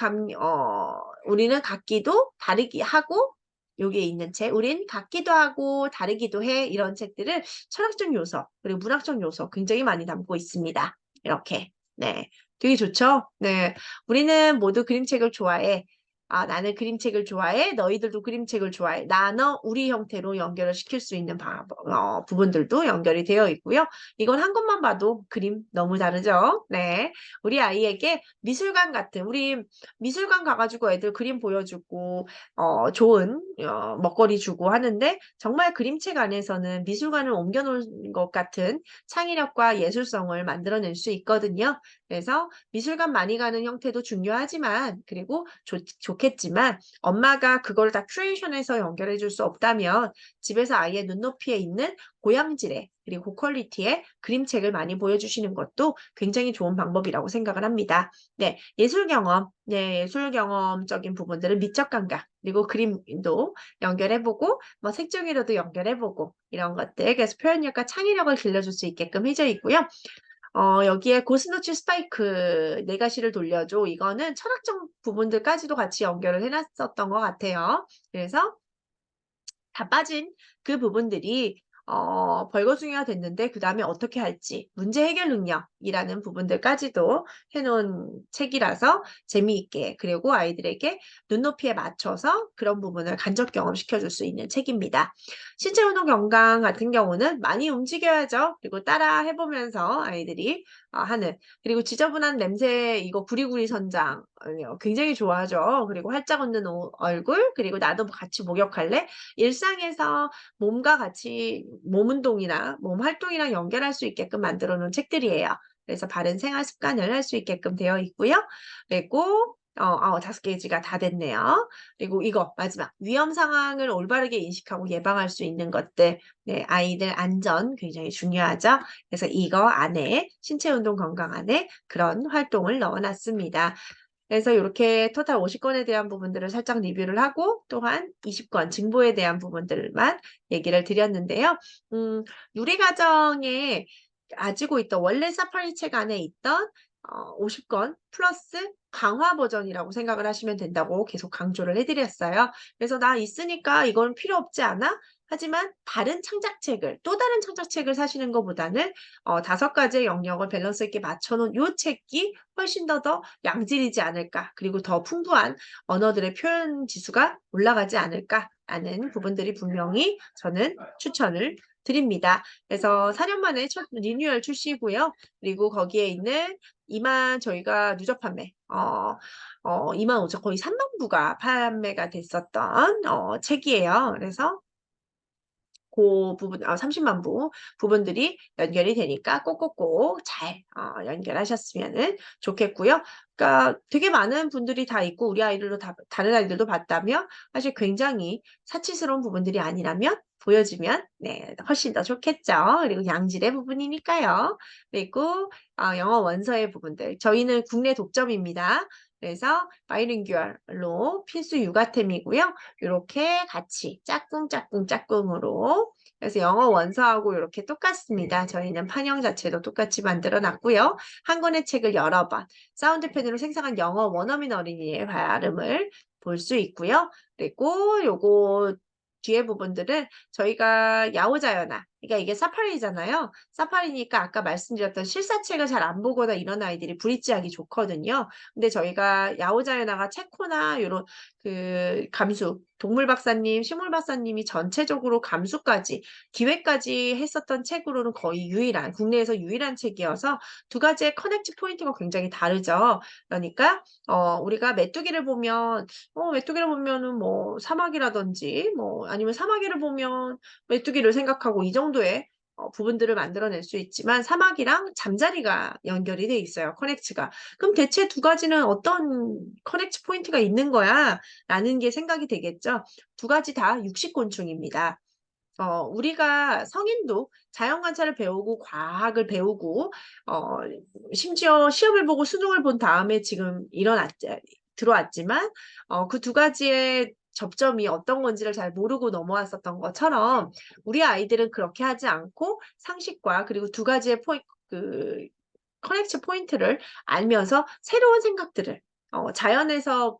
같기도 다르기 하고 여기에 있는 책, 우린 같기도 하고 다르기도 해. 이런 책들을 철학적 요소, 그리고 문학적 요소 굉장히 많이 담고 있습니다. 이렇게. 네. 되게 좋죠? 네. 우리는 모두 그림책을 좋아해. 아, 나는 그림책을 좋아해. 너희들도 그림책을 좋아해. 나너 우리 형태로 연결을 시킬 수 있는 부분들도 연결이 되어 있고요. 이건 한 것만 봐도 그림 너무 다르죠? 네. 우리 아이에게 미술관 같은, 우리 미술관 가가지고 애들 그림 보여주고, 좋은, 먹거리 주고 하는데, 정말 그림책 안에서는 미술관을 옮겨놓은 것 같은 창의력과 예술성을 만들어낼 수 있거든요. 그래서 미술관 많이 가는 형태도 중요하지만, 그리고 좋겠지만, 엄마가 그걸 다 큐레이션해서 연결해 줄 수 없다면, 집에서 아이의 눈높이에 있는 고양질의, 그리고 고퀄리티의 그림책을 많이 보여주시는 것도 굉장히 좋은 방법이라고 생각을 합니다. 네, 예술 경험적인 부분들은 미적 감각, 그리고 그림도 연결해보고, 뭐 색종이로도 연결해보고, 이런 것들, 그래서 표현력과 창의력을 길러줄 수 있게끔 해져 있고요. 여기에 고스노치 스파이크 네 가지를 돌려줘. 이거는 철학적 부분들까지도 같이 연결을 해놨었던 것 같아요. 그래서 다 빠진 그 부분들이 벌거숭이가 됐는데 그 다음에 어떻게 할지 문제 해결 능력이라는 부분들까지도 해놓은 책이라서 재미있게 그리고 아이들에게 눈높이에 맞춰서 그런 부분을 간접 경험시켜줄 수 있는 책입니다. 신체 운동 건강 같은 경우는 많이 움직여야죠. 그리고 따라 해보면서 아이들이 하는 그리고 지저분한 냄새 이거 구리구리 선장 굉장히 좋아하죠. 그리고 활짝 웃는 얼굴 그리고 나도 같이 목욕할래? 일상에서 몸과 같이 몸 운동이나 몸 활동이랑 연결할 수 있게끔 만들어 놓은 책들이에요. 그래서 바른 생활 습관을 할 수 있게끔 되어 있고요. 그리고 5개지가 다 됐네요. 그리고 이거 마지막 위험 상황을 올바르게 인식하고 예방할 수 있는 것들 네, 아이들 안전 굉장히 중요하죠. 그래서 이거 안에 신체 운동 건강 안에 그런 활동을 넣어놨습니다. 그래서 이렇게 토탈 50권에 대한 부분들을 살짝 리뷰를 하고 또한 20권 증보에 대한 부분들만 얘기를 드렸는데요. 누리과정에 가지고 있던 원래 사파리 책 안에 있던 50권 플러스 강화 버전이라고 생각을 하시면 된다고 계속 강조를 해드렸어요. 그래서 나 있으니까 이건 필요 없지 않아? 하지만 또 다른 창작책을 사시는 것보다는 5가지의 영역을 밸런스 있게 맞춰놓은 요 책이 훨씬 더 양질이지 않을까. 그리고 더 풍부한 언어들의 표현 지수가 올라가지 않을까 하는 부분들이 분명히 저는 추천을 드립니다. 그래서 4년 만에 첫 리뉴얼 출시고요. 그리고 거기에 있는 저희가 누적 판매, 2만 5천, 거의 3만 부가 판매가 됐었던 책이에요. 그래서 그 부분, 30만 부 부분들이 연결이 되니까 꼭꼭꼭 잘 연결하셨으면 좋겠고요. 그러니까 되게 많은 분들이 다 있고 우리 아이들도 다른 아이들도 봤다면 사실 굉장히 사치스러운 부분들이 아니라면 보여주면 네, 훨씬 더 좋겠죠. 그리고 양질의 부분이니까요. 그리고 영어 원서의 부분들. 저희는 국내 독점입니다. 그래서 바이링구얼로 필수 육아템이고요. 이렇게 같이 짝꿍으로 그래서 영어 원서하고 이렇게 똑같습니다. 저희는 판형 자체도 똑같이 만들어 놨고요. 한 권의 책을 여러 번 사운드펜으로 생성한 영어 원어민 어린이의 발음을 볼 수 있고요. 그리고 요거 뒤에 부분들은 저희가 야호자연아 그러니까 이게 사파리잖아요. 사파리니까 아까 말씀드렸던 실사책을 잘 안 보거나 이런 아이들이 브릿지하기 좋거든요. 근데 저희가 야호자연아가 체코나 요런 그 감수, 동물 박사님, 식물 박사님이 전체적으로 감수까지 기획까지 했었던 책으로는 거의 유일한 국내에서 유일한 책이어서 두 가지의 커넥트 포인트가 굉장히 다르죠. 그러니까 우리가 메뚜기를 보면 메뚜기를 보면은 뭐 사마귀라든지 뭐 아니면 사마귀를 보면 메뚜기를 생각하고 이 정도의 부분들을 만들어낼 수 있지만 사마귀랑 잠자리가 연결이 돼 있어요. 커넥트가. 그럼 대체 두 가지는 어떤 커넥트 포인트가 있는 거야? 라는 게 생각이 되겠죠. 두 가지 다 육식곤충입니다. 우리가 성인도 자연 관찰을 배우고 과학을 배우고 어 심지어 시험을 보고 수능을 본 다음에 지금 들어왔지만 그 두 가지의 접점이 어떤 건지를 잘 모르고 넘어왔었던 것처럼 우리 아이들은 그렇게 하지 않고 상식과 그리고 두 가지의 커넥트 포인트를 알면서 새로운 생각들을 자연에서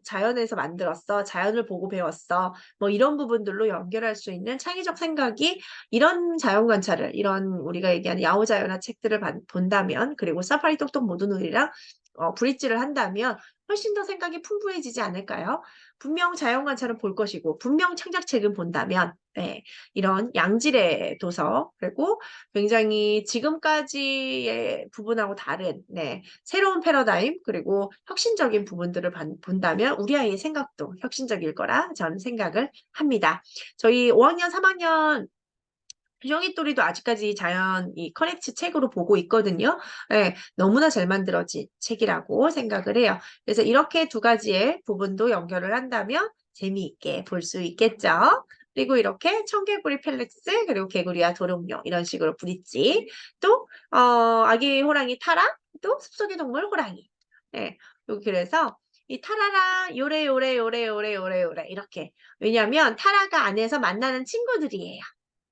만들었어. 자연을 보고 배웠어. 뭐 이런 부분들로 연결할 수 있는 창의적 생각이 이런 자연 관찰을, 이런 우리가 얘기하는 야호자연화 책들을 본다면, 그리고 사파리 똑똑 모든 우리랑 브릿지를 한다면 훨씬 더 생각이 풍부해지지 않을까요? 분명 자연 관찰은 볼 것이고, 분명 창작책은 본다면, 네, 이런 양질의 도서, 그리고 굉장히 지금까지의 부분하고 다른, 네, 새로운 패러다임, 그리고 혁신적인 부분들을 본다면 우리 아이의 생각도 혁신적일 거라 저는 생각을 합니다. 저희 5학년, 3학년 형이 또리도 아직까지 자연 이 커넥트 책으로 보고 있거든요. 네, 너무나 잘 만들어진 책이라고 생각을 해요. 그래서 이렇게 두 가지의 부분도 연결을 한다면 재미있게 볼 수 있겠죠. 그리고 이렇게 청개구리 펠렉스 그리고 개구리와 도룡뇽 이런 식으로 브릿지 또 아기 호랑이 타라 또 숲속의 동물 호랑이 네, 그래서 이 타라라 요래 요래 요래 요래 요래 요래 이렇게 왜냐하면 타라가 안에서 만나는 친구들이에요.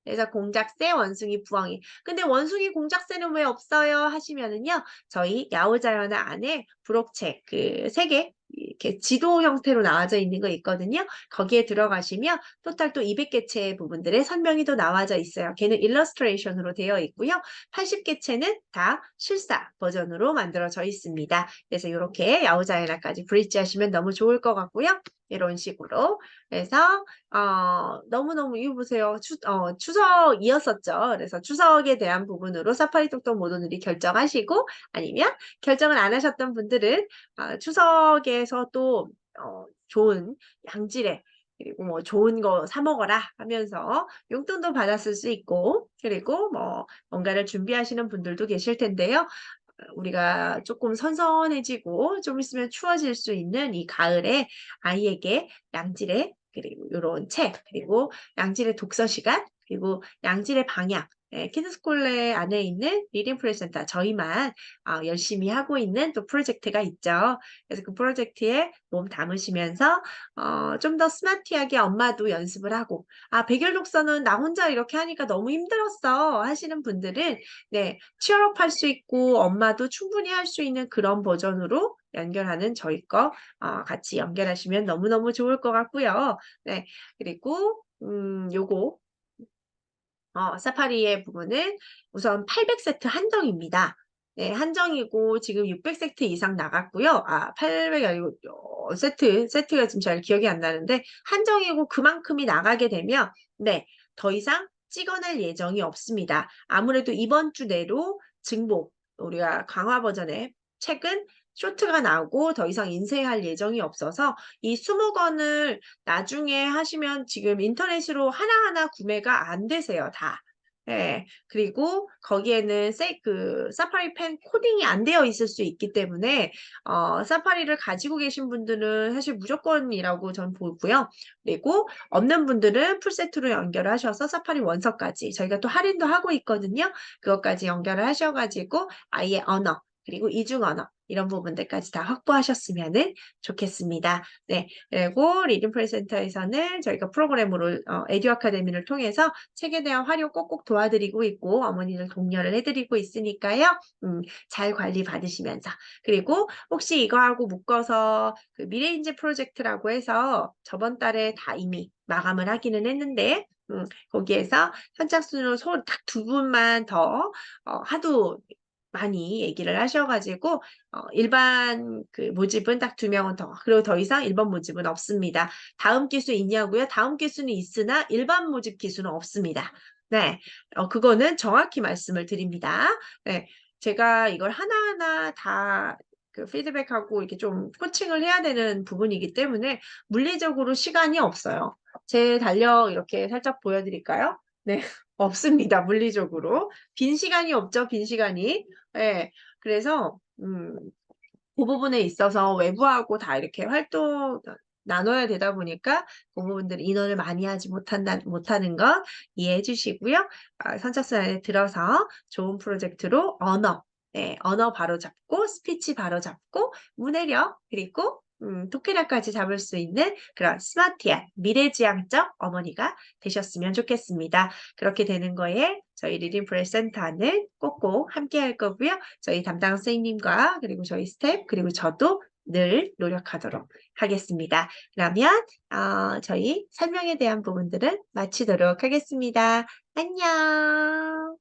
그래서 공작새, 원숭이, 부엉이. 근데 원숭이, 공작새는 왜 없어요? 하시면은요. 저희 야호자연화 안에 부록책 그 3개 이렇게 지도 형태로 나와져 있는 거 있거든요. 거기에 들어가시면 토탈 또 200개체 부분들의 설명이 또 나와져 있어요. 걔는 일러스트레이션으로 되어 있고요. 80개체는 다 실사 버전으로 만들어져 있습니다. 그래서 이렇게 야호자연화까지 브릿지 하시면 너무 좋을 것 같고요. 이런 식으로. 그래서 너무너무 이거 보세요. 추석이었었죠. 그래서 추석에 대한 부분으로 사파리 톡톡 모두들이 결정하시고 아니면 결정을 안 하셨던 분들은 추석에서 또 좋은 양질의 그리고 뭐 좋은 거 사 먹어라 하면서 용돈도 받았을 수 있고 그리고 뭐 뭔가를 준비하시는 분들도 계실 텐데요. 우리가 조금 선선해지고 좀 있으면 추워질 수 있는 이 가을에 아이에게 양질의 그리고 요런 책 그리고 양질의 독서 시간 그리고 양질의 방향 키드스콜레 안에 있는 리딩 프레젠터 저희만 열심히 하고 있는 또 프로젝트가 있죠. 그래서 그 프로젝트에 몸 담으시면서 좀 더 스마티하게 엄마도 연습을 하고 백일 독서는 나 혼자 이렇게 하니까 너무 힘들었어 하시는 분들은 네, 취업업 할 수 있고 엄마도 충분히 할 수 있는 그런 버전으로 연결하는 저희 거 같이 연결하시면 너무너무 좋을 것 같고요. 네, 그리고 요거 사파리의 부분은 우선 800세트 한정입니다. 네, 한정이고 지금 600세트 이상 나갔고요. 800이 아니고 세트가 지금 잘 기억이 안 나는데 한정이고 그만큼이 나가게 되면 네, 더 이상 찍어낼 예정이 없습니다. 아무래도 이번 주 내로 증복 우리가 강화 버전의 책은 쇼트가 나오고 더 이상 인쇄할 예정이 없어서 이 20권을 나중에 하시면 지금 인터넷으로 하나하나 구매가 안 되세요, 다. 예. 그리고 거기에는 사파리 펜 코딩이 안 되어 있을 수 있기 때문에 사파리를 가지고 계신 분들은 사실 무조건이라고 전 보고요. 그리고 없는 분들은 풀세트로 연결을 하셔서 사파리 원서까지 저희가 또 할인도 하고 있거든요. 그것까지 연결을 하셔 가지고 아이의 언어 그리고 이중 언어 이런 부분들까지 다 확보하셨으면은 좋겠습니다. 네. 그리고 리딩 프레센터에서는 저희가 프로그램으로 에듀 아카데미를 통해서 책에 대한 활용 꼭꼭 도와드리고 있고 어머니들 독려를 해 드리고 있으니까요. 잘 관리 받으시면서 그리고 혹시 이거하고 묶어서 그 미래인재 프로젝트라고 해서 저번 달에 다 이미 마감을 하기는 했는데 거기에서 선착순으로 딱 두 분만 더 하도 많이 얘기를 하셔 가지고 일반 그 모집은 딱 두 명은 더 그리고 더 이상 일반 모집은 없습니다. 다음 기수 있냐고요? 다음 기수는 있으나 일반 모집 기수는 없습니다. 네. 그거는 정확히 말씀을 드립니다. 네. 제가 이걸 하나하나 다 그 피드백하고 이렇게 좀 코칭을 해야 되는 부분이기 때문에 물리적으로 시간이 없어요. 제 달력 이렇게 살짝 보여 드릴까요? 네. 없습니다 물리적으로. 빈 시간이 없죠, 빈 시간이. 예. 그래서 그 부분에 있어서 외부하고 다 이렇게 활동 나눠야 되다 보니까 그 부분들 인원을 많이 하지 못하는 것 이해해 주시고요. 선착순 안에 들어서 좋은 프로젝트로 언어, 예 언어 바로잡고 스피치 바로잡고 문해력 그리고 토크력까지 잡을 수 있는 그런 스마티한 미래지향적 어머니가 되셨으면 좋겠습니다. 그렇게 되는 거에 저희 리딩 프레센터는 꼭꼭 함께할 거고요. 저희 담당 선생님과 그리고 저희 스텝 그리고 저도 늘 노력하도록 하겠습니다. 그러면 저희 설명에 대한 부분들은 마치도록 하겠습니다. 안녕.